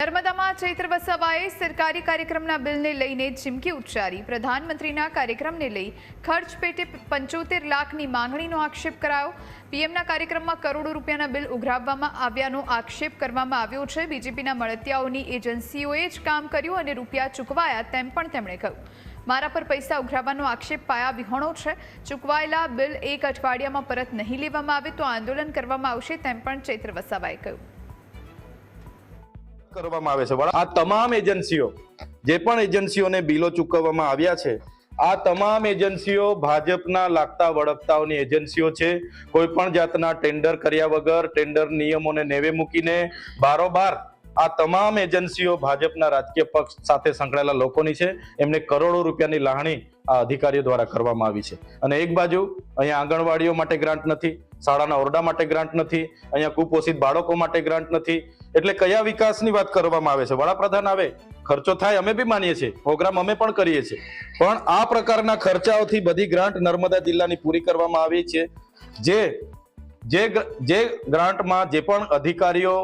નર્મદામાં ચૈત્ર વસાવાએ સરકારી કાર્યક્રમના બિલને લઈને ચીમકી ઉચ્ચારી। પ્રધાનમંત્રીના કાર્યક્રમને લઈ ખર્ચ પેટે 75 લાખની માંગણીનો આક્ષેપ કરાયો। પીએમના કાર્યક્રમમાં કરોડો રૂપિયાના બિલ ઉઘરાવવામાં આવ્યાનો આક્ષેપ કરવામાં આવ્યો છે। બીજેપીના મળતિયાઓની એજન્સીઓએ જ કામ કર્યું અને રૂપિયા ચૂકવાયા તેમ પણ તેમણે કહ્યું। મારા પર પૈસા ઉઘરાવવાનો આક્ષેપ પાયા વિહોણો છે। ચૂકવાયેલા બિલ એક અઠવાડિયામાં પરત નહીં લેવામાં આવે તો આંદોલન કરવામાં આવશે તેમ પણ ચૈત્ર વસાવાએ કહ્યું। કરવામાં આવે છે। આ તમામ એજન્સીઓ જે પણ એજન્સીઓને બિલો ચૂકવવામાં આવ્યા છે આ તમામ એજન્સીઓ ભાજપના લાગતા વળગતાઓની એજન્સીઓ છે। કોઈ પણ જાતના ટેન્ડર કર્યા વગર ટેન્ડર નિયમોને નેવે મૂકીને બારોબાર આ તમામ એજન્સીઓ ભાજપના રાજકીય પક્ષ સાથે સંકળાયેલા લોકોની છે। એમને કરોડો રૂપિયાની લાગણી આ અધિકારીઓ દ્વારા કરવામાં આવી છે। અને એક બાજુ અહીંયા આંગણવાડીઓ માટે ગ્રાન્ટ નથી, શાળાના ઓરડા માટે ગ્રાન્ટ નથી, અહીંયા કુપોષિત બાળકો માટે ગ્રાન્ટ નથી। એટલે કયા વિકાસની વાત કરવામાં આવે છે? વડાપ્રધાન આવે, ખર્ચો થાય, અમે બી માનીએ છીએ, પ્રોગ્રામ અમે પણ કરીએ છીએ, પણ આ પ્રકારના ખર્ચાઓથી બધી ગ્રાન્ટ નર્મદા જિલ્લાની પૂરી કરવામાં આવી છે। જે ગ્રાન્ટમાં જે પણ અધિકારીઓ,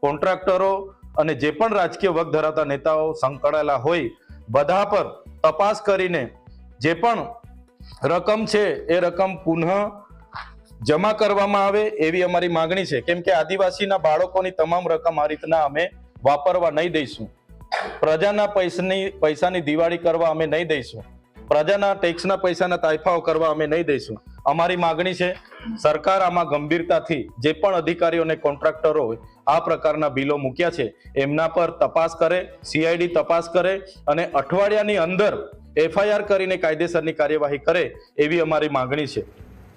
કોન્ટ્રાક્ટરો અને જે પણ રાજકીય વર્ગ ધરાવતા નેતાઓ સંકળાયેલા હોય બધા પર તપાસ કરીને જે પણ રકમ છે એ રકમ પુનઃ જમા કરવામાં આવે એવી અમારી માંગણી છે। કેમ કે આદિવાસીના બાળકોની તમામ રકમ આ રીતના અમે વાપરવા નહીં દઈશું। પ્રજાના પૈસાની દિવાળી કરવા અમે નહીં દઈશું। પ્રજાના ટેક્સના પૈસાના તાઇફાઓ કરવા અમે નહીં દઈશું। અમારી માંગણી છે સરકાર આમાં ગંભીરતાથી જે પણ અધિકારીઓ અને કોન્ટ્રાક્ટરો આ પ્રકારના બિલો મૂક્યા છે એમના પર તપાસ કરે, સીઆઈડી તપાસ કરે અને અઠવાડિયાની અંદર એફઆઈઆર કરીને કાયદેસરની કાર્યવાહી કરે એવી અમારી માંગણી છે।